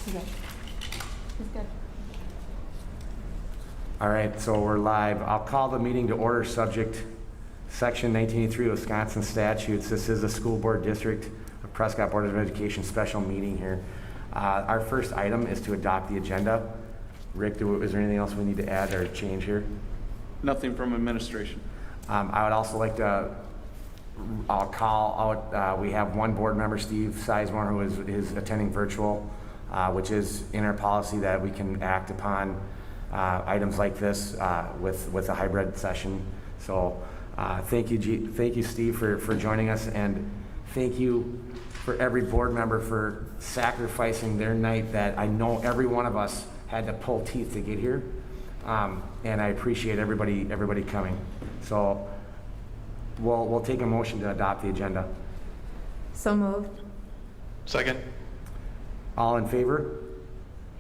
He's good. He's good. All right, so we're live. I'll call the meeting to order subject Section 1983 Wisconsin statutes. This is a school board district of Prescott Board of Education special meeting here. Our first item is to adopt the agenda. Rick, is there anything else we need to add or change here? Nothing from administration. I would also like to, I'll call out, we have one board member, Steve Sizemore, who is attending virtual, which is in our policy that we can act upon items like this with a hybrid session. So thank you, Steve, for joining us, and thank you for every board member for sacrificing their night that I know every one of us had to pull teeth to get here. And I appreciate everybody coming. So we'll take a motion to adopt the agenda. So moved. Second. All in favor?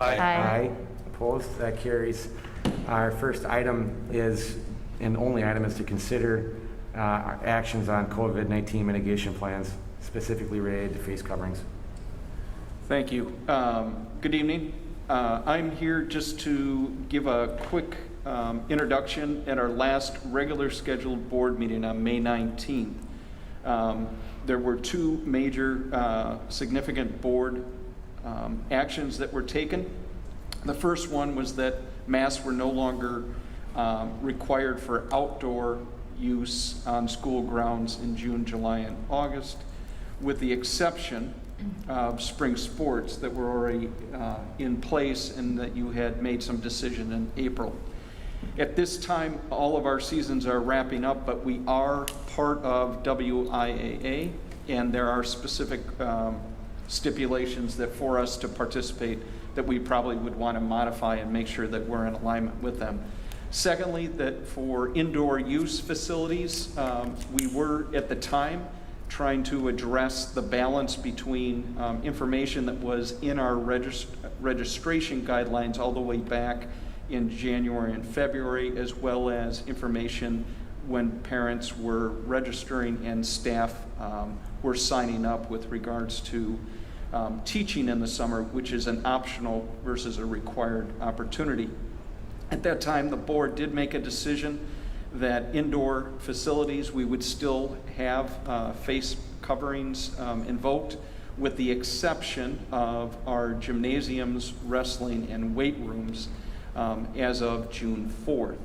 Aye. Aye. Opposed? That carries. Our first item is, and only item, is to consider our actions on COVID-19 mitigation plans, specifically related to face coverings. Thank you. Good evening. I'm here just to give a quick introduction at our last regular scheduled board meeting on May 19th. There were two major significant board actions that were taken. The first one was that masks were no longer required for outdoor use on school grounds in June, July, and August, with the exception of spring sports that were already in place and that you had made some decision in April. At this time, all of our seasons are wrapping up, but we are part of WIAA, and there are specific stipulations that for us to participate that we probably would want to modify and make sure that we're in alignment with them. Secondly, that for indoor use facilities, we were at the time trying to address the balance between information that was in our registration guidelines all the way back in January and February, as well as information when parents were registering and staff were signing up with regards to teaching in the summer, which is an optional versus a required opportunity. At that time, the board did make a decision that indoor facilities, we would still have face coverings invoked, with the exception of our gymnasiums, wrestling, and weight rooms as of June 4th.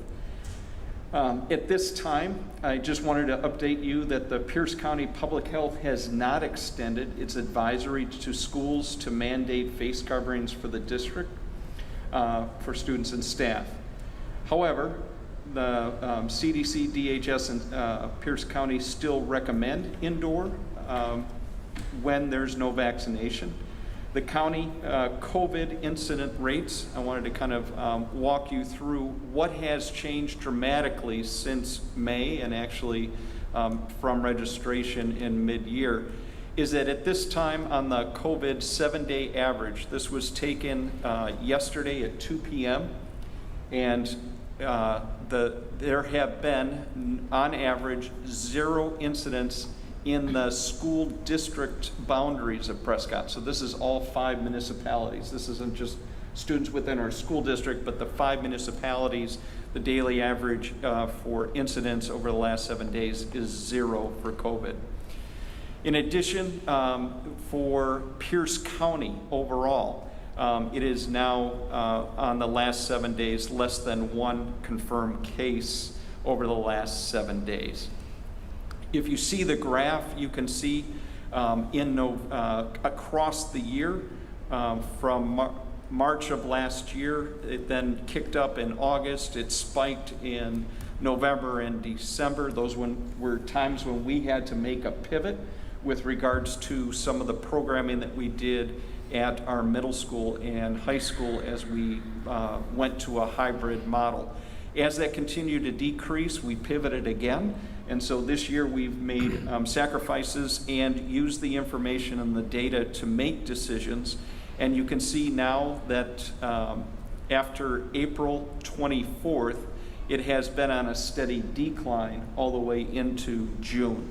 At this time, I just wanted to update you that the Pierce County Public Health has not extended its advisory to schools to mandate face coverings for the district for students and staff. However, the CDC, DHS, and Pierce County still recommend indoor when there's no vaccination. The county COVID incident rates, I wanted to kind of walk you through what has changed dramatically since May, and actually from registration in mid-year, is that at this time on the COVID 7-day average, this was taken yesterday at 2 p.m., and there have been, on average, 0 incidents in the school district boundaries of Prescott. So this is all 5 municipalities. This isn't just students within our school district, but the 5 municipalities. The daily average for incidents over the last 7 days is 0 for COVID. In addition, for Pierce County overall, it is now on the last 7 days less than 1 confirmed case over the last 7 days. If you see the graph, you can see across the year from March of last year, it then kicked up in August, it spiked in November and December. Those were times when we had to make a pivot with regards to some of the programming that we did at our middle school and high school as we went to a hybrid model. As that continued to decrease, we pivoted again. And so this year we've made sacrifices and used the information and the data to make decisions. And you can see now that after April 24th, it has been on a steady decline all the way into June.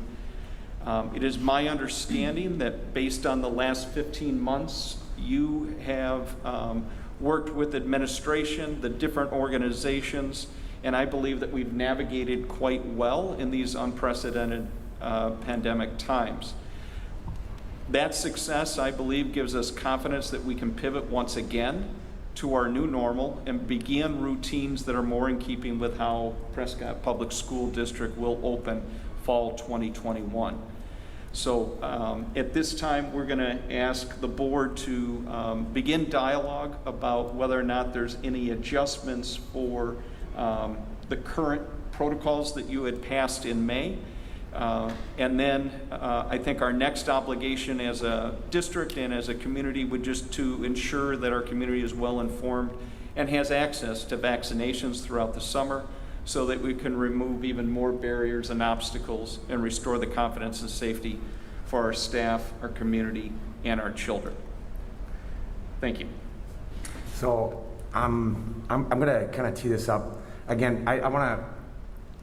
It is my understanding that based on the last 15 months, You have worked with administration, the different organizations, and I believe that we've navigated quite well in these unprecedented pandemic times. That success, I believe, gives us confidence that we can pivot once again to our new normal and begin routines that are more in keeping with how Prescott Public School District will open fall 2021. So at this time, we're going to ask the board to begin dialogue about whether or not there's any adjustments for the current protocols that you had passed in May. And then I think our next obligation as a district and as a community would just to ensure that our community is well informed and has access to vaccinations throughout the summer so that we can remove even more barriers and obstacles and restore the confidence and safety for our staff, our community, and our children. Thank you. So I'm going to kind of tee this up. Again, I want to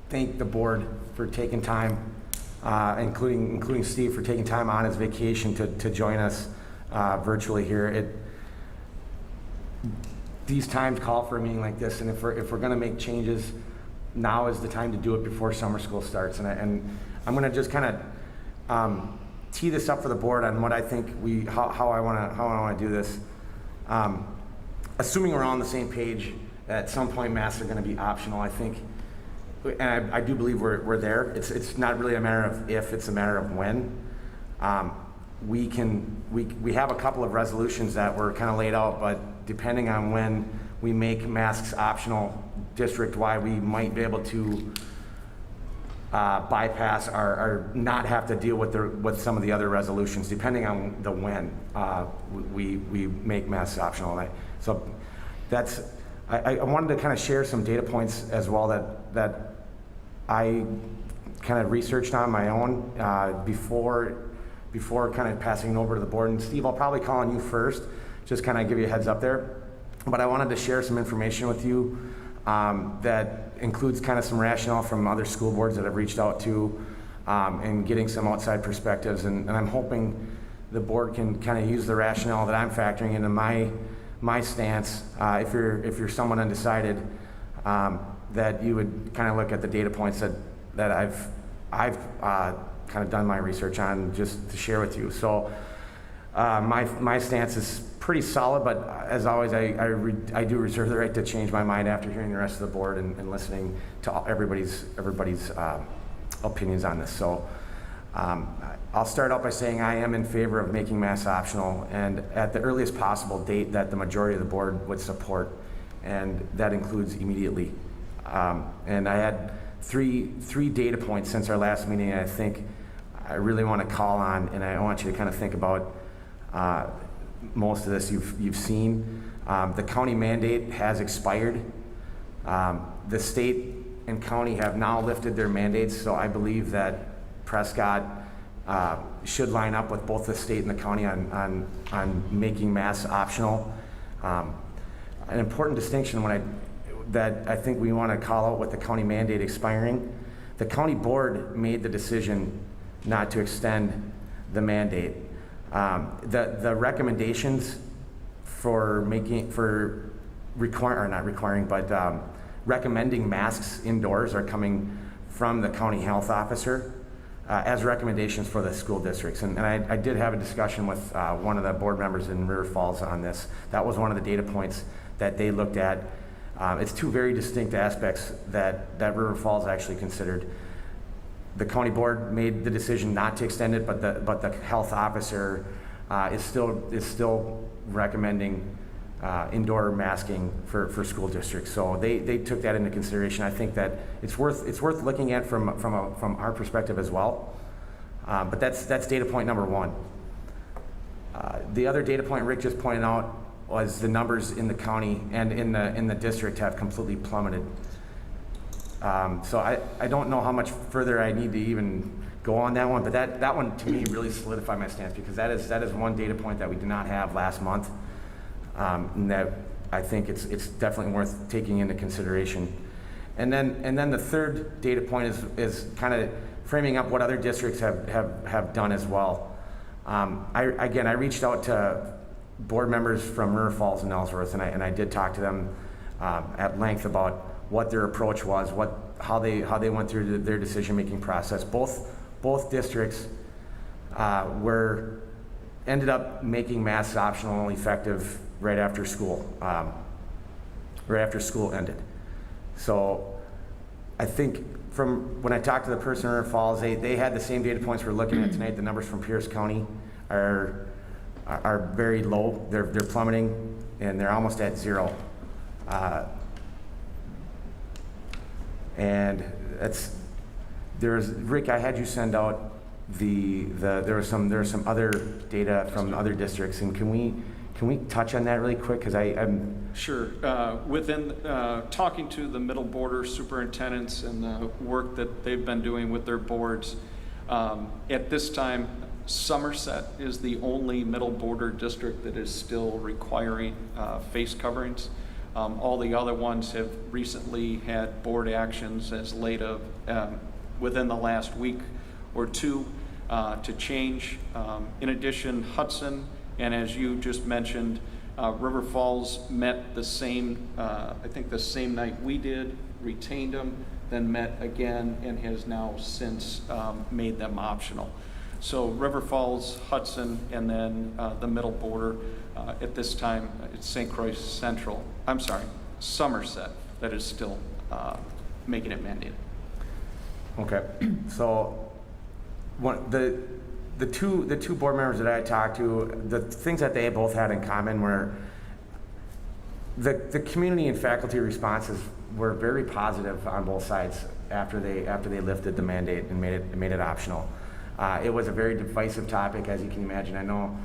thank the board for taking time, including Steve for taking time on his vacation to join us virtually here. These times call for a meeting like this, and if we're going to make changes, now is the time to do it before summer school starts. And I'm going to just kind of tee this up for the board on what I think how I want to do this. Assuming we're all on the same page, at some point masks are going to be optional. I think, and I do believe we're there. It's not really a matter of if, it's a matter of when. We have a couple of resolutions that were kind of laid out, but depending on when we make masks optional district-wide, we might be able to bypass or not have to deal with some of the other resolutions, depending on the when we make masks optional. So that's, I wanted to kind of share some data points as well that I kind of researched on my own before kind of passing it over to the board. And Steve, I'll probably call on you first, just kind of give you a heads up there. But I wanted to share some information with you that includes kind of some rationale from other school boards that I've reached out to and getting some outside perspectives. And I'm hoping the board can kind of use the rationale that I'm factoring into my stance. If you're someone undecided, that you would kind of look at the data points that I've kind of done my research on just to share with you. So my stance is pretty solid, but as always, I do reserve the right to change my mind after hearing the rest of the board and listening to everybody's opinions on this. So I'll start out by saying I am in favor of making masks optional and at the earliest possible date that the majority of the board would support, and that includes immediately. And I had three data points since our last meeting I think I really want to call on, and I want you to kind of think about. Most of this you've seen. The county mandate has expired. The state and county have now lifted their mandates, so I believe that Prescott should line up with both the state and the county on making masks optional. An important distinction that I think we want to call out with the county mandate expiring, the county board made the decision not to extend the mandate. The recommendations recommending masks indoors are coming from the county health officer as recommendations for the school districts. And I did have a discussion with one of the board members in River Falls on this. That was one of the data points that they looked at. It's two very distinct aspects that River Falls actually considered. The county board made the decision not to extend it, but the health officer is still recommending indoor masking for school districts. So they took that into consideration. I think that it's worth looking at from our perspective as well. But that's data point number one. The other data point Rick just pointed out was the numbers in the county and in the district have completely plummeted. So I don't know how much further I need to even go on that one, but that one to me really solidified my stance, because that is one data point that we did not have last month, and that I think it's definitely worth taking into consideration. And then the third data point is kind of framing up what other districts have done as well. I reached out to board members from River Falls and Ellsworth, and I did talk to them at length about what their approach was, how they went through their decision-making process. Both districts ended up making masks optional effective right after school ended. So I think from when I talked to the person in River Falls, they had the same data points we're looking at tonight. The numbers from Pierce County are very low. They're plummeting, and they're almost at zero. And Rick, I had you send out there was some other data from other districts, and can we touch on that really quick? Because I'm Sure. Within talking to the middle border superintendents and the work that they've been doing with their boards, at this time, Somerset is the only middle border district that is still requiring face coverings. All the other ones have recently had board actions as late of within the last week or two to change. In addition, Hudson, and as you just mentioned, River Falls met the same, I think the same night we did, retained them, then met again and has now since made them optional. So River Falls, Hudson, and then the middle border at this time, it's St. Croix Central. I'm sorry, Somerset, that is still making it mandated. okay. So the two board members that I talked to, the things that they both had in common were the community and faculty responses were very positive on both sides after they lifted the mandate and made it optional. It was a very divisive topic, as you can imagine. I know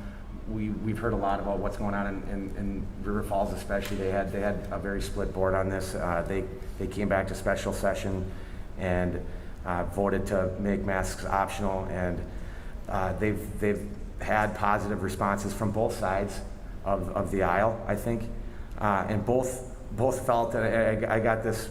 we've heard a lot about what's going on in River Falls, especially. They had a very split board on this. They came back to special session and voted to make masks optional, and they've had positive responses from both sides of the aisle, I think, and both felt that I got this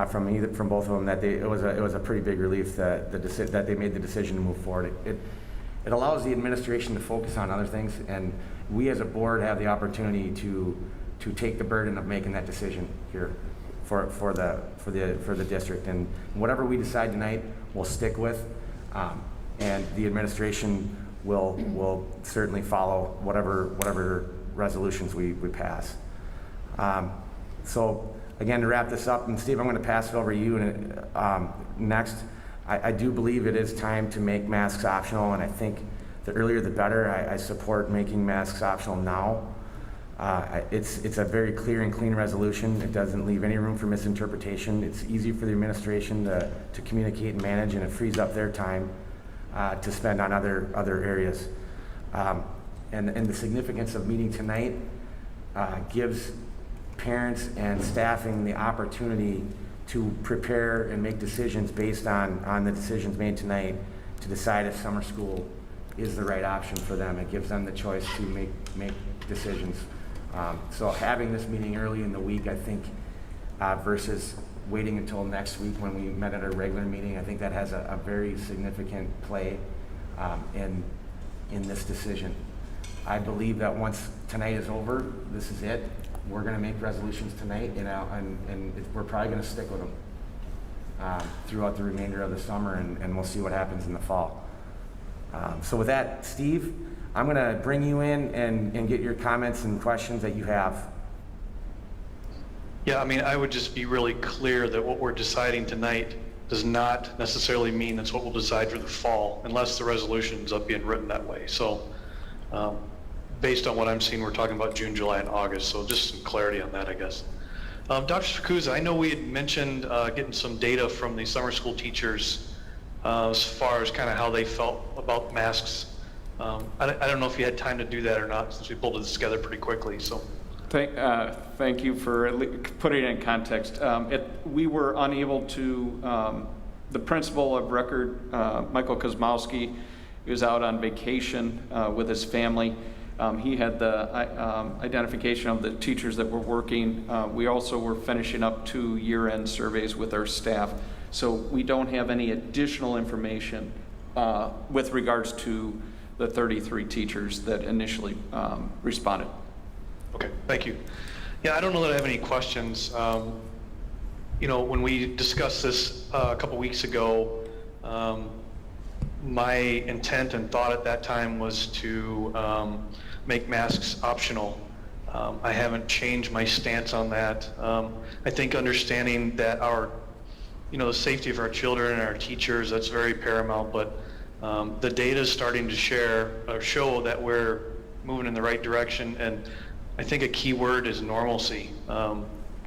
from both of them that it was a pretty big relief that they made the decision to move forward. It allows the administration to focus on other things, and we as a board have the opportunity to take the burden of making that decision here for the district. And whatever we decide tonight, we'll stick with, and the administration will certainly follow whatever resolutions we pass. So again, to wrap this up, and Steve, I'm going to pass it over to you next. I do believe it is time to make masks optional, and I think the earlier the better. I support making masks optional now. It's a very clear and clean resolution. It doesn't leave any room for misinterpretation. It's easy for the administration to communicate and manage, and it frees up their time to spend on other areas. And the significance of meeting tonight gives parents and staffing the opportunity to prepare and make decisions based on the decisions made tonight to decide if summer school is the right option for them. It gives them the choice to make decisions. So having this meeting early in the week, I think, versus waiting until next week when we met at our regular meeting, I think that has a very significant play in this decision. I believe that once tonight is over, this is it. We're going to make resolutions tonight, and we're probably going to stick with them throughout the remainder of the summer, and we'll see what happens in the fall. So with that, Steve, I'm going to bring you in and get your comments and questions that you have. Yeah, I mean, I would just be really clear that what we're deciding tonight does not necessarily mean that's what we'll decide for the fall, unless the resolution ends up being written that way. So based on what I'm seeing, we're talking about June, July, and August, so just some clarity on that, I guess. Dr. Strukuza, I know we had mentioned getting some data from the summer school teachers as far as kind of how they felt about masks. I don't know if you had time to do that or not, since we pulled this together pretty quickly. So, thank you for putting it in context. We were unable to. The principal of record, Michael Kozmowski, was out on vacation with his family. He had the identification of the teachers that were working. We also were finishing up 2 year-end surveys with our staff, so we don't have any additional information with regards to the 33 teachers that initially responded. Okay, thank you. Yeah, I don't know that I have any questions. When we discussed this a couple weeks ago, my intent and thought at that time was to make masks optional. I haven't changed my stance on that. I think understanding that the safety of our children and our teachers, that's very paramount, but the data is starting to show that we're moving in the right direction, and I think a key word is normalcy.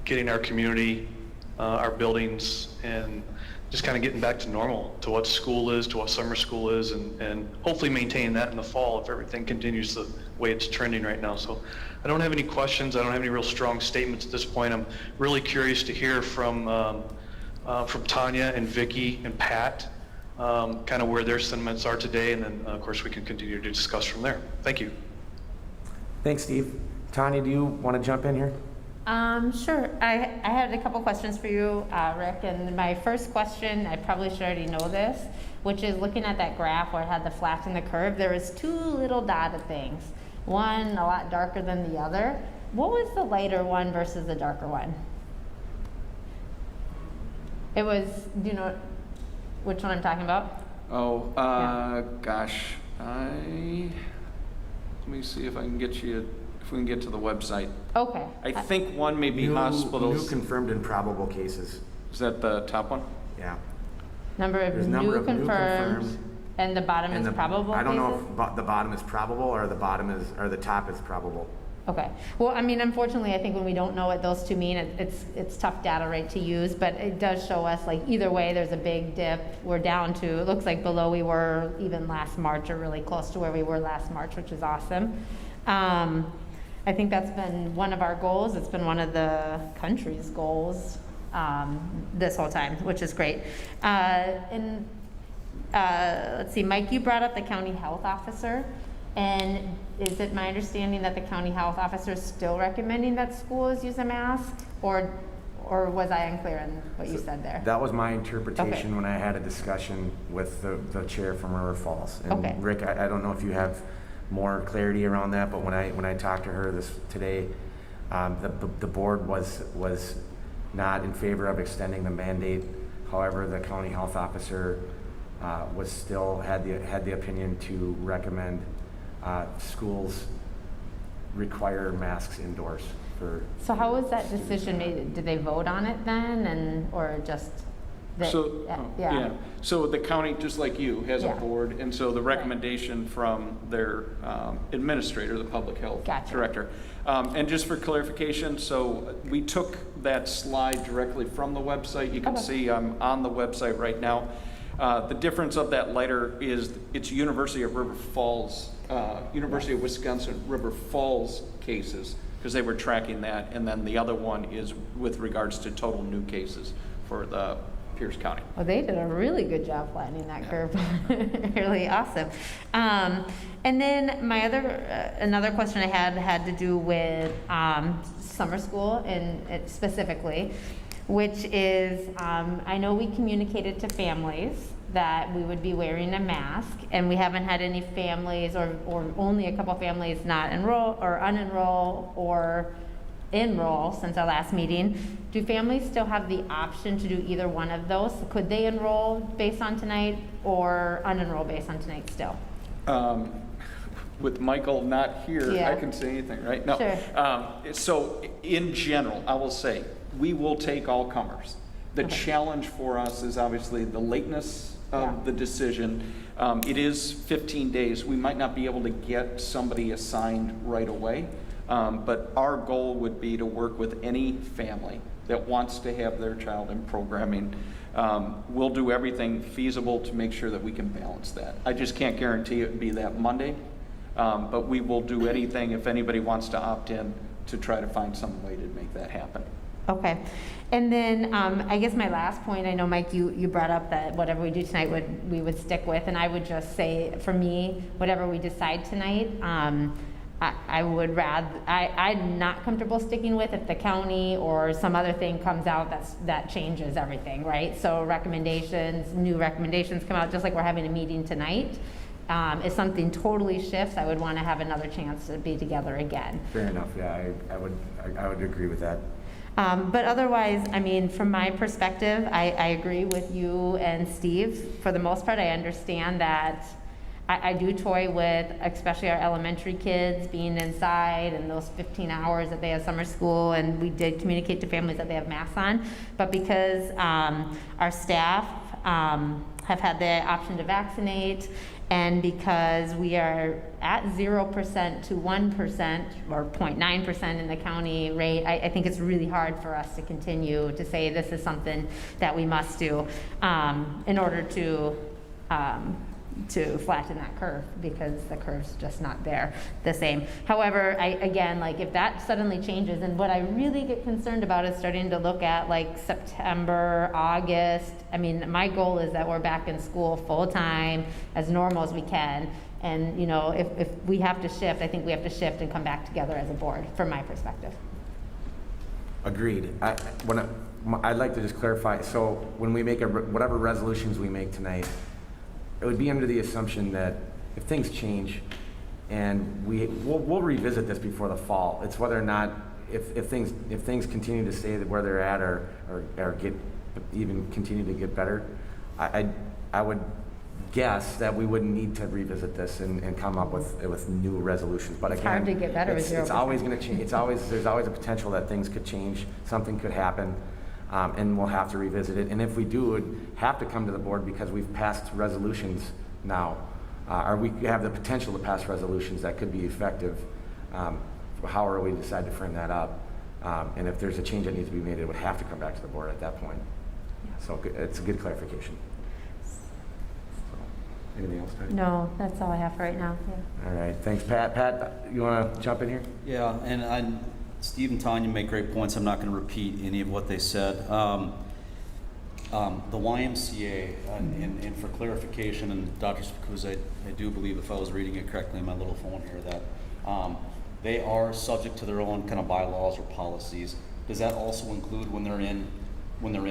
Getting our community, our buildings, and just kind of getting back to normal, to what school is, to what summer school is, and hopefully maintaining that in the fall if everything continues the way it's trending right now. So I don't have any questions. I don't have any real strong statements at this point. I'm really curious to hear from Tanya and Vicki and Pat, kind of where their sentiments are today, and then of course we can continue to discuss from there. Thank you. Thanks, Steve. Tanya, do you want to jump in here? Sure. I had a couple questions for you, Rick, and my first question, I probably should already know this, which is looking at that graph where it had the flat and the curve, there was two little dotted things, one a lot darker than the other. What was the lighter one versus the darker one? It was, do you know which one I'm talking about? Oh, Yeah. gosh, let me see if I can get you, if we can get to the website. Okay. I think one may be New hospitals. confirmed and probable cases. Is that the top one? Yeah. Number of There's new number of new confirmed, confirmed, and the bottom And is probable I don't know cases? if the bottom is probable or the top is probable. Okay. Well, I mean, unfortunately, I think when we don't know what those two mean, it's tough data, right, to use, but it does show us, like, either way, there's a big dip. We're down to, it looks like below we were even last March, or really close to where we were last March, which is awesome. I think that's been one of our goals. It's been one of the country's goals this whole time, which is great. Let's see, Mike, you brought up the county health officer. And is it my understanding that the county health officer is still recommending that schools use a mask? Or was I unclear in what you said there? That was my interpretation Okay. when I had a discussion with the chair from River Falls. And Okay. Rick, I don't know if you have more clarity around that, but when I talked to her today, the board was not in favor of extending the mandate. However, the county health officer was still had the opinion to recommend schools require masks indoors for. So how was that decision made? Did they vote on it then, or just? Yeah. So the county, just like you, has a Yeah. board, and so the recommendation from their administrator, the public health Gotcha. director. And just for clarification, so we took that slide directly from the website. You can Okay. see I'm on the website right now. The difference of that lighter is it's University of Wisconsin River Falls cases, because they were tracking that, and then the other one is with regards to total new cases for the Pierce County. Well, they did a really good job flattening that curve. Really awesome. And then my another question I had to do with summer school and specifically, which is I know we communicated to families that we would be wearing a mask, and we haven't had any families or only a couple families not enroll or unenroll or enroll since our last meeting. Do families still have the option to do either one of those? Could they enroll based on tonight or unenroll based on tonight still? With Michael not here, Yeah. I can say anything, right? No. Sure. So in general, I will say, we will take all comers. The Okay. challenge for us is obviously the lateness of Yeah. the decision. It is 15 days. We might not be able to get somebody assigned right away, but our goal would be to work with any family that wants to have their child in programming. We'll do everything feasible to make sure that we can balance that. I just can't guarantee it would be that Monday, but we will do anything if anybody wants to opt in to try to find some way to make that happen. Okay. And then I guess my last point, I know, Mike, you brought up that whatever we do tonight we would stick with, and I would just say, for me, whatever we decide tonight, I would rather, I'm not comfortable sticking with if the county or some other thing comes out that changes everything, right? So recommendations, new recommendations come out, just like we're having a meeting tonight. If something totally shifts, I would want to have another chance to be together again. Fair enough, yeah, I would agree with that. But otherwise, I mean, from my perspective, I agree with you and Steve. For the most part, I understand that I do toy with, especially our elementary kids being inside and those 15 hours that they have summer school, and we did communicate to families that they have masks on. But because our staff have had the option to vaccinate, and because we are at 0% to 1% or 0.9% in the county rate, I think it's really hard for us to continue to say this is something that we must do in order to flatten that curve, because the curve's just not there the same. However, again, like if that suddenly changes, and what I really get concerned about is starting to look at like September, August. I mean, my goal is that we're back in school full time, as normal as we can. And if we have to shift, I think we have to shift and come back together as a board, from my perspective. Agreed. I'd like to just clarify, so when we make whatever resolutions we make tonight, it would be under the assumption that if things change, and we'll revisit this before the fall. It's whether or not if things continue to stay where they're at or even continue to get better, I would guess that we wouldn't need to revisit this and come up with new resolutions. But again, it's hard to get better with 0%. It's always going to change. There's always a potential that things could change. Something could happen. And we'll have to revisit it. And if we do, it would have to come to the board because we've passed resolutions now. Or we have the potential to pass resolutions that could be effective, however we decide to frame that up. And if there's a change that needs to be made, it would have to come back to the board at that point. Yeah. So it's a good clarification. So, anything else, Patty? No, that's all I have for right now. Yeah. All right, thanks, Pat. Pat, you want to jump in here? Yeah, and Steve and Tanya make great points. I'm not going to repeat any of what they said. The YMCA, and for clarification, and Dr. Spacuzza, I do believe, if I was reading it correctly on my little phone here, that they are subject to their own kind of bylaws or policies. Does that also include when they're in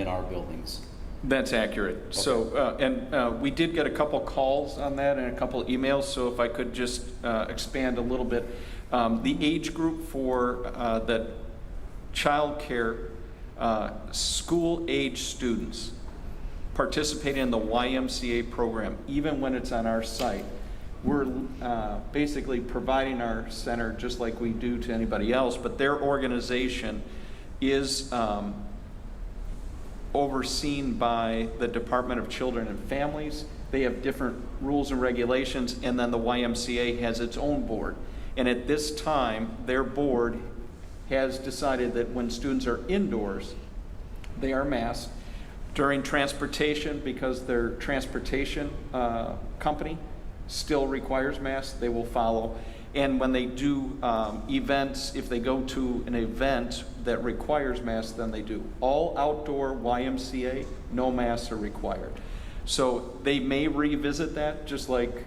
our buildings? That's accurate. Okay. So, we did get a couple calls on that and a couple emails, so if I could just expand a little bit. The age group for the child care school-age students participating in the YMCA program, even when it's on our site, we're basically providing our center just like we do to anybody else, but their organization is overseen by the Department of Children and Families. They have different rules and regulations, and then the YMCA has its own board. And at this time, their board has decided that when students are indoors, they are masked. During transportation, because their transportation company still requires masks, they will follow. And when they do events, if they go to an event that requires masks, then they do. All outdoor YMCA, no masks are required. So they may revisit that, just like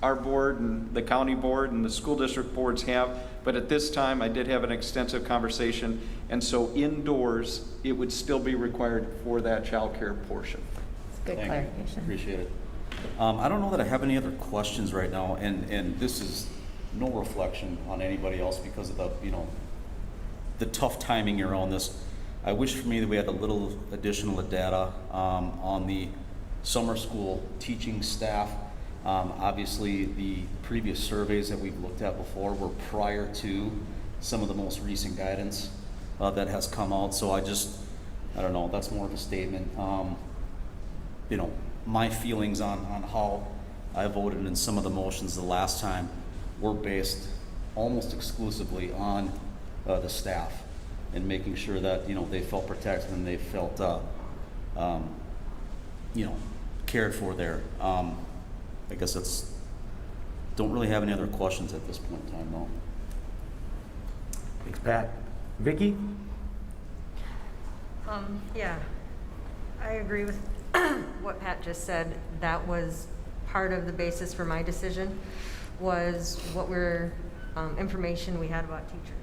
our board and the county board and the school district boards have. But at this time, I did have an extensive conversation, and so indoors, it would still be required for that child care portion. It's good clarification. Appreciate it. I don't know that I have any other questions right now, and this is no reflection on anybody else because of the tough timing around this. I wish for me that we had a little additional data on the summer school teaching staff. Obviously, the previous surveys that we've looked at before were prior to some of the most recent guidance that has come out. So I don't know, that's more of a statement. My feelings on how I voted in some of the motions the last time were based almost exclusively on the staff and making sure that, they felt protected and they felt, cared for there. I guess don't really have any other questions at this point in time, though. Thanks, Pat. Vicki? Yeah, I agree with what Pat just said. That was part of the basis for my decision, was what information we had about teachers.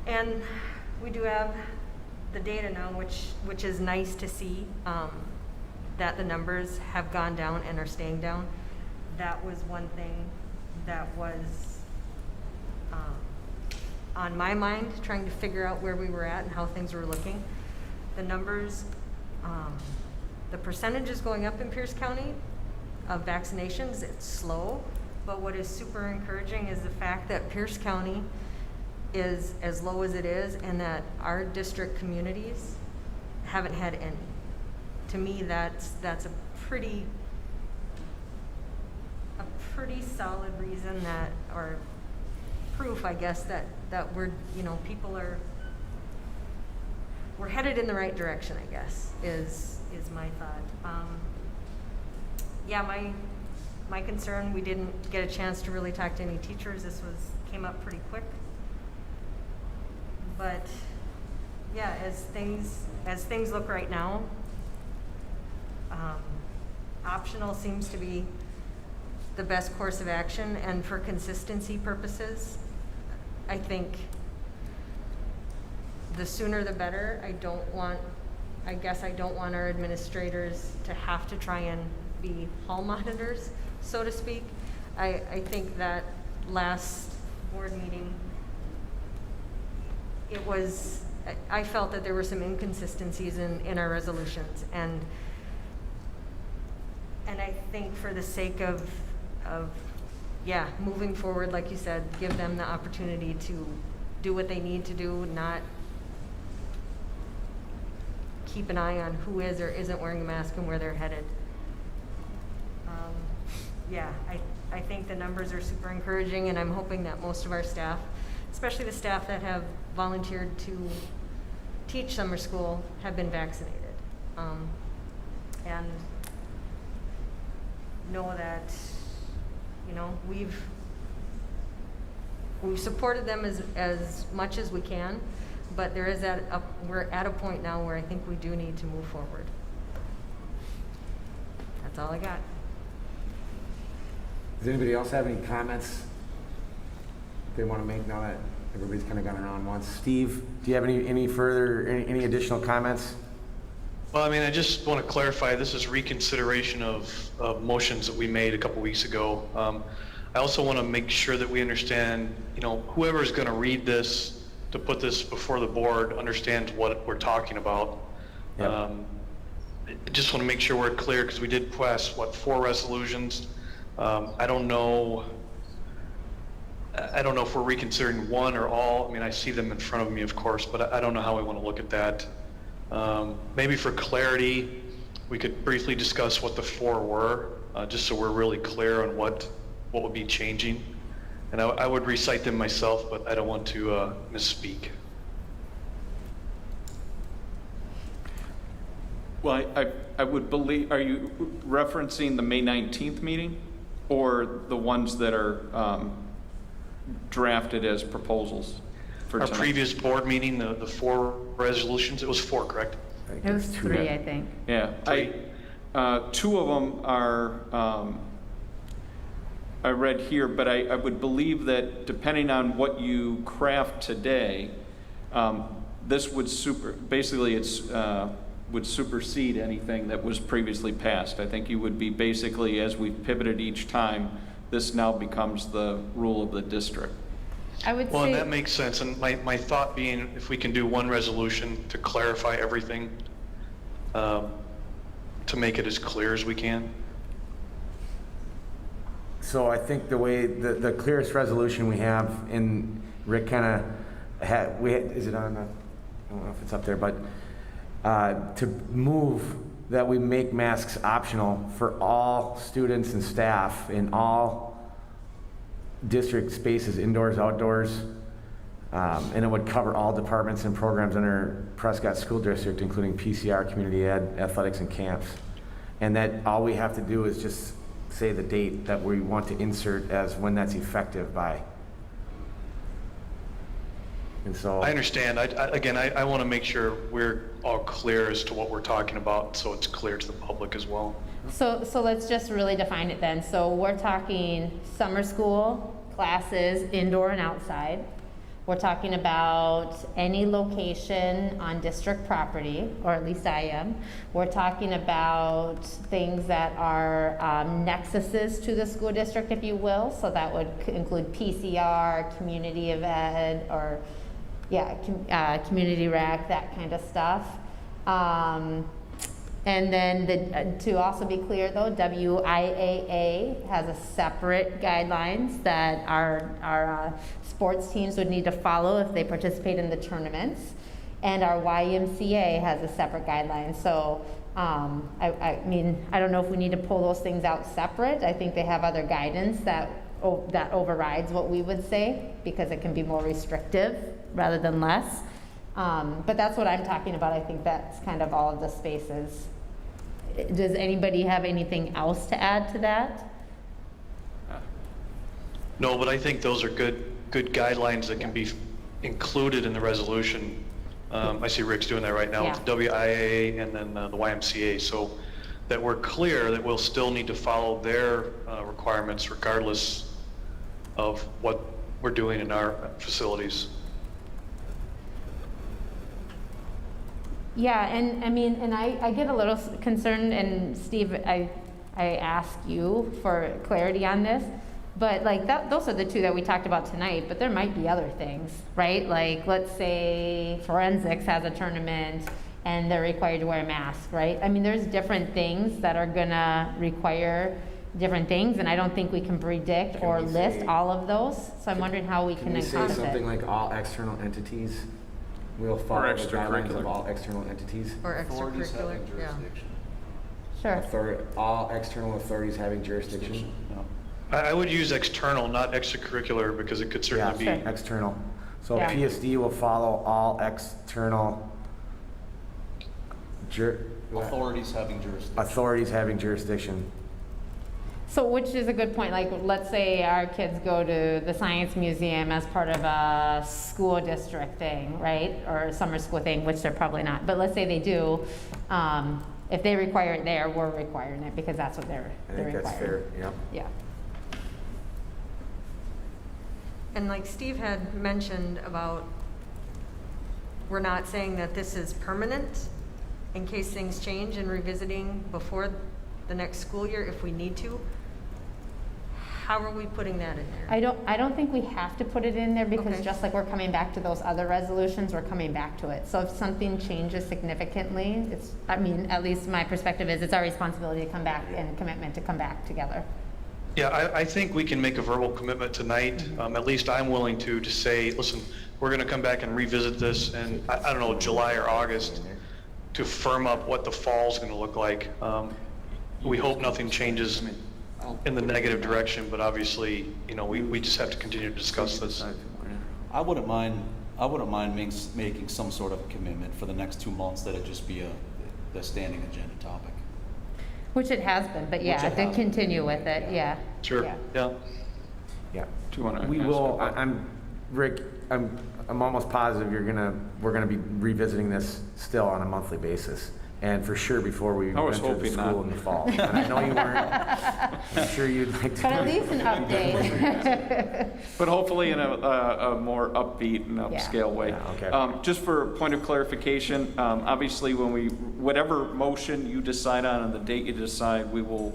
And we do have the data now, which is nice to see, that the numbers have gone down and are staying down. That was one thing that was on my mind, trying to figure out where we were at and how things were looking. The numbers, the percentages going up in Pierce County of vaccinations, it's slow, but what is super encouraging is the fact that Pierce County is as low as it is and that our district communities haven't had any. To me, that's a pretty solid reason that, or proof, I guess, that we're, we're headed in the right direction, I guess, is my thought. Yeah, my concern, we didn't get a chance to really talk to any teachers. This came up pretty quick. But yeah, as things look right now, optional seems to be the best course of action, and for consistency purposes, I think the sooner the better. I don't want our administrators to have to try and be hall monitors, so to speak. I think that last board meeting, I felt that there were some inconsistencies in our resolutions, and I think for the sake of moving forward, like you said, give them the opportunity to do what they need to do, not keep an eye on who is or isn't wearing a mask and where they're headed. I think the numbers are super encouraging, and I'm hoping that most of our staff, especially the staff that have volunteered to teach summer school, have been vaccinated. And know that, we've supported them as much as we can, but we're at a point now where I think we do need to move forward. That's all I got. Does anybody else have any comments they want to make now that everybody's kind of gone around once? Steve, do you have any additional comments? Well, I just want to clarify, this is reconsideration of motions that we made a couple weeks ago. I also want to make sure that we understand, whoever's going to read this to put this before the board understands what we're talking about. Yep. I just want to make sure we're clear, because we did pass, 4 resolutions. I don't know if we're reconsidering one or all. I see them in front of me, of course, but I don't know how we want to look at that. Maybe for clarity, we could briefly discuss what the 4 were, just so we're really clear on what would be changing. And I would recite them myself, but I don't want to misspeak. Well, I would believe, are you referencing the May 19th meeting or the ones that are drafted as proposals for Our tonight? previous board meeting, the 4 resolutions, it was 4, correct? I think It was there's 3, I think. Yeah, 2 of them are, I read here, but I would believe that depending on what you craft today, this would would supersede anything that was previously passed. I think you would be basically, as we've pivoted each time, this now becomes the rule of the district. I would Well, say. and that makes sense, and my thought being, if we can do one resolution to clarify everything, to make it as clear as we can. So I think the clearest resolution we have, and Rick kind of is it on? I don't know if it's up there, but to move that we make masks optional for all students and staff in all district spaces, indoors, outdoors, and it would cover all departments and programs under Prescott School District, including PCR, community ed, athletics, and camps. And that all we have to do is just say the date that we want to insert as when that's effective by. And so I understand. I want to make sure we're all clear as to what we're talking about, so it's clear to the public as well. So let's just really define it then. So we're talking summer school classes, indoor and outside. We're talking about any location on district property, or at least I am. We're talking about things that are nexuses to the school district, if you will. So that would include PCR, community of ed, or community rec, that kind of stuff. And then to also be clear though, WIAA has a separate guidelines that our sports teams would need to follow if they participate in the tournaments. And our YMCA has a separate guideline. So I mean, I don't know if we need to pull those things out separate. I think they have other guidance that overrides what we would say, because it can be more restrictive rather than less. But that's what I'm talking about. I think that's kind of all of the spaces. Does anybody have anything else to add to that? No, but I think those are good guidelines that can be included in the resolution. I see Rick's doing that right now with the WIA and then the YMCA, so that we're clear that we'll still need to follow their requirements regardless of what we're doing in our facilities. Yeah, and I mean, and I get a little concerned, and Steve, I ask you for clarity on this, but like those are the two that we talked about tonight, but there might be other things, right? Like, let's say forensics has a tournament and they're required to wear a mask, right? I mean, there's different things that are gonna require different things, and I don't think we can predict or list all of those, so I'm wondering how we can we say encompass something it. like all external entities will follow the guidelines of all external entities? Or Authorities extracurricular, having yeah. jurisdiction. Sure. All external authorities having jurisdiction? Yeah. I would use external, not extracurricular, because it could certainly be. Sure. External. So Yeah. PSD will follow all external Authorities having jurisdiction. authorities having jurisdiction. So which is a good point, like, let's say our kids go to the Science Museum as part of a school district thing, right? Or a summer school thing, which they're probably not, but let's say they do. If they require it there, we're requiring it because that's what they're I think requiring. that's fair, yep. Yeah. And like Steve had mentioned about, we're not saying that this is permanent in case things change and revisiting before the next school year if we need to. How are we putting that in there? I don't think we have to put it in there because Okay. just like we're coming back to those other resolutions, we're coming back to it. So if something changes significantly, it's, I mean, at least my perspective is it's our responsibility to come back and commitment to come back together. Yeah, I think we can make a verbal commitment tonight. At least I'm willing to say, listen, we're going to come back and revisit this in, I don't know, July or August to firm up what the fall's going to look like. We hope nothing changes in the negative direction, but obviously, you know, we just have to continue to discuss this. I wouldn't mind making some sort of a commitment for the next 2 months that it just be the standing agenda topic. Which it has been, but yeah, Which it to has continue been, with it, yeah. Sure, Yeah. yeah. Yeah. Do you wanna We ask will, about- Rick, I'm almost positive we're gonna be revisiting this still on a monthly basis. And for sure before we I was enter the hoping school not. in the fall. And I know you weren't. I'm sure you'd like to. But at least an update. But hopefully in a more upbeat and upscale way. Yeah, okay. Just for a point of clarification, obviously when whatever motion you decide on and the date you decide, we will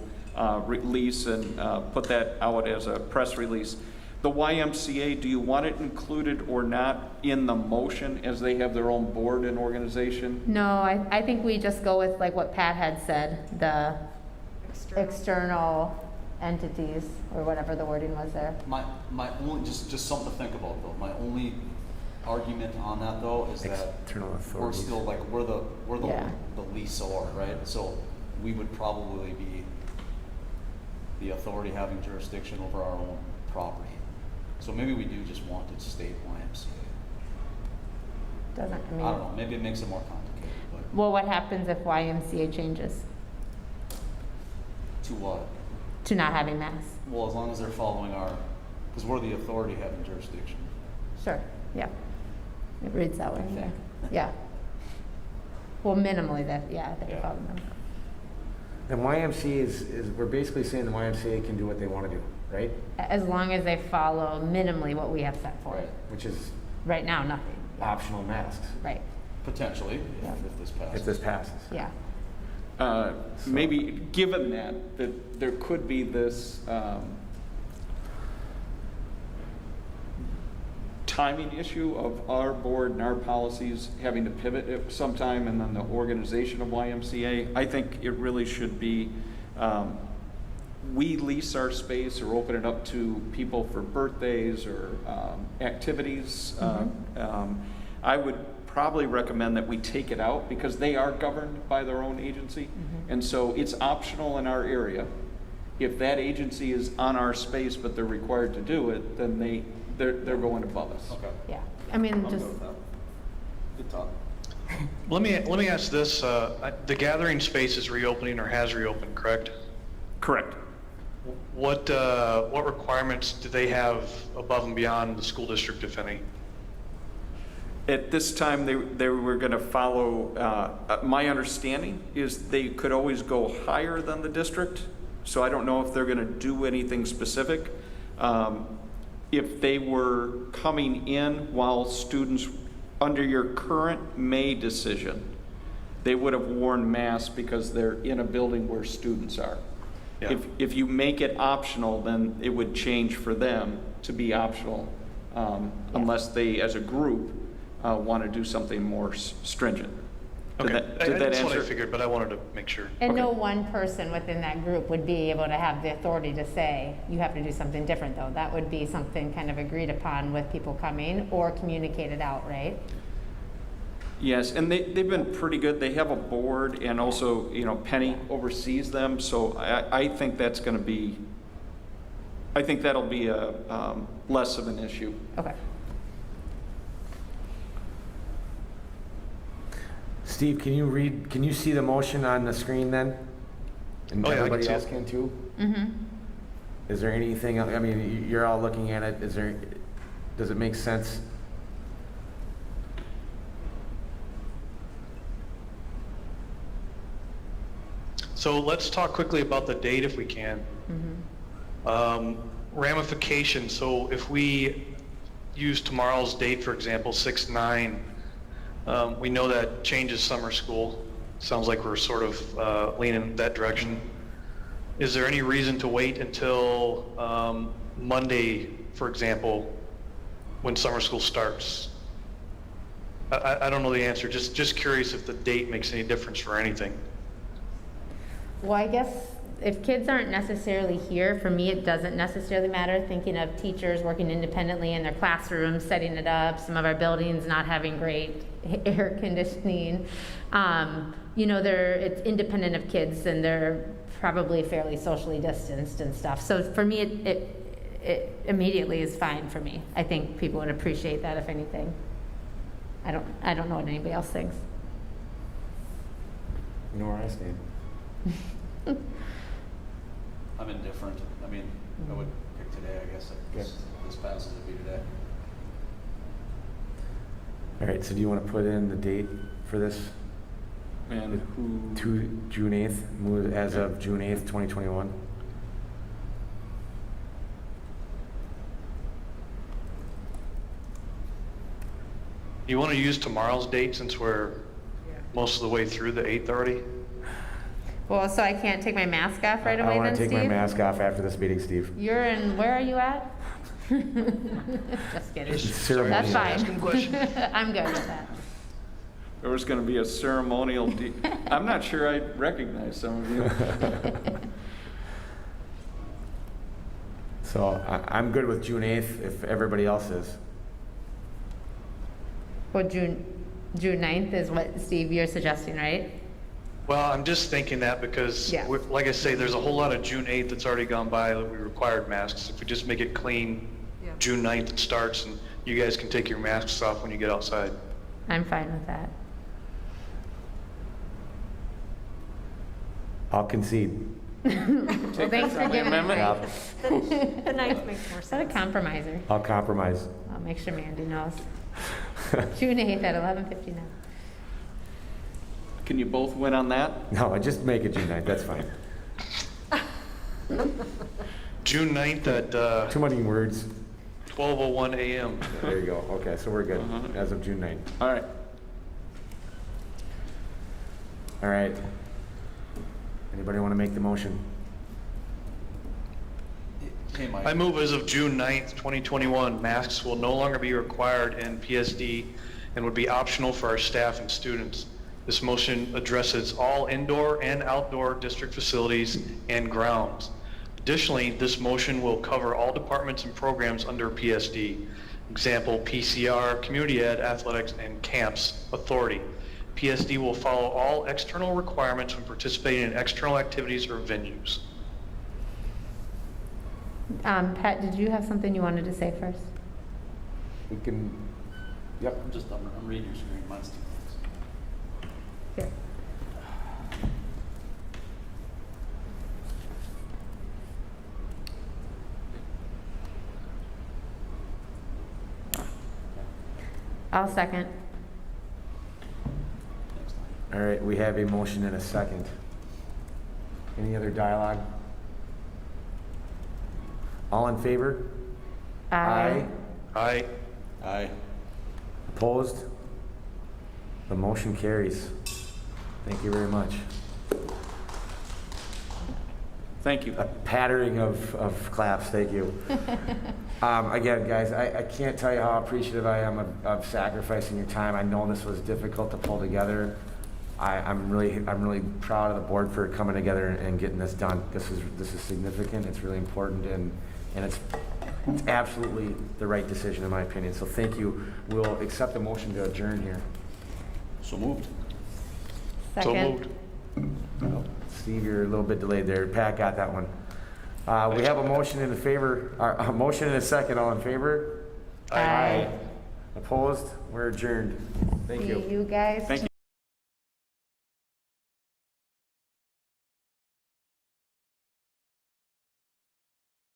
release and put that out as a press release. The YMCA, do you want it included or not in the motion as they have their own board and organization? No, I think we just go with like what Pat had said, the external entities, or whatever the wording was there. My only, just something to think about though, my only argument on that though is that External we're authorities. still like, we're the Yeah. leaseor, right? So we would probably be the authority having jurisdiction over our own property. So maybe we do just want it to state YMCA. Doesn't, I I don't mean, know, maybe it makes it more complicated, but well, what happens if YMCA changes to what? to not having masks? Well, as long as they're following because we're the authority having jurisdiction. Sure, yeah. It reads that way, I yeah. think. Yeah. Well, minimally that, yeah, that you Yeah. follow them. The YMCA is, we're basically saying the YMCA can do what they want to do, right? As long as they follow minimally what we have set for it. Which is Right now, nothing. optional masks Right, Potentially, Yeah. if this passes. if this passes. yeah. Maybe, given that there could be this timing issue of our board and our policies having to pivot at some time, and then the organization of YMCA, I think it really should be, we lease our space or open it up to people for birthdays or activities. I would probably recommend that we take it out because they are governed by their own agency. And so it's optional in our area. If that agency is on our space but they're required to do it, then they're going above us. Okay. Yeah, I mean, I'll just, go with that. Good talk. Let me ask this, the gathering space is reopening or has reopened, correct? Correct. What requirements do they have above and beyond the school district, if any? At this time, they were going to follow, my understanding is they could always go higher than the district. So I don't know if they're going to do anything specific. If they were coming in while students, under your current May decision, they would have worn masks because they're in a building where students are. Yeah. If you make it optional, then it would change for them to be optional, unless they, as a group, want to do something more stringent. Did Okay, that, did that that's what I answer? figured, but I wanted to make sure. and no Okay. one person within that group would be able to have the authority to say, you have to do something different, though. That would be something kind of agreed upon with people coming or communicated out, right? Yes, and they've been pretty good. They have a board, and also, Penny oversees them, so I think that's going to be, I think that'll be a less of an issue. Okay. Steve, can you see the motion on the screen then? And Oh, yeah, I can everybody see else it. can too? Mm-hmm. Is there anything, I mean, you're all looking at it, does it make sense? So let's talk quickly about the date if we can. Ramifications, so if we use tomorrow's date, for example, 6/9, we know that changes summer school. Sounds like we're sort of leaning in that direction. Is there any reason to wait until Monday, for example, when summer school starts? I don't know the answer, just curious if the date makes any difference for anything. Well, I guess if kids aren't necessarily here, for me, it doesn't necessarily matter. Thinking of teachers working independently in their classrooms, setting it up, some of our buildings not having great air conditioning. It's independent of kids, and they're probably fairly socially distanced and stuff. So for me, it immediately is fine for me. I think people would appreciate that, if anything. I don't know what anybody else thinks. You know where I stand. I'm indifferent. I mean, I would pick today, I guess, if this passes, it'd be today. All right, so do you want to put in the date for this? And who? To June 8th, move as of June 8th, 2021. You want to use tomorrow's date since we're most of the way through the 8th already? Well, so I can't take my mask off right away I then, want to Steve? take my mask off after this meeting, Steve. You're in, where are you at? Just kidding. Ceremony. That's fine. Asking a question. I'm good with that. There was going to be a ceremonial, I'm not sure I recognize some of you. So I'm good with June 8th if everybody else is. Well, June 9th is what, Steve, you're suggesting, right? Well, I'm just thinking that because, Yeah. like I say, there's a whole lot of June 8th that's already gone by that we required masks. If we just make it clean, Yeah. June 9th it starts, and you guys can take your masks off when you get outside. I'm fine with that. I'll concede. Well, thanks for giving it. Yeah, The ninth makes more Is that a sense. compromiser? I'll compromise. I'll make sure Mandy knows. June 8th at 11:59. Can you both win on that? No, I just make it June 9th, that's fine. June 9th at Too many words. 12:01 a.m. There you go. Okay, so we're good Mhm. as of June 9th. All right. All right. Anybody want to make the motion? Hey, Mike. I move as of June 9th, 2021, masks will no longer be required in PSD and would be optional for our staff and students. This motion addresses all indoor and outdoor district facilities and grounds. Additionally, this motion will cover all departments and programs under PSD. Example, PCR, community ed, athletics, and camps authority. PSD will follow all external requirements when participating in external activities or venues. Pat, did you have something you wanted to say first? We can, yep. I'm reading your screen, mine's too close. Here. I'll second. Next line. All right, we have a motion and a second. Any other dialogue? All in favor? Aye. Aye. Aye. Opposed? The motion carries. Thank you very much. Thank you. A pattering of claps, thank you. Again, guys, I can't tell you how appreciative I am of sacrificing your time. I know this was difficult to pull together. I'm really proud of the board for coming together and getting this done. This is significant, it's really important, and it's absolutely the right decision in my opinion. So thank you. We'll accept the motion to adjourn here. So moved. So Second. moved. Steve, you're a little bit delayed there. Pat got that one. We have a motion in favor, a motion and a second. All in favor? Aye. Opposed? We're adjourned. Thank See you. you guys Thank you.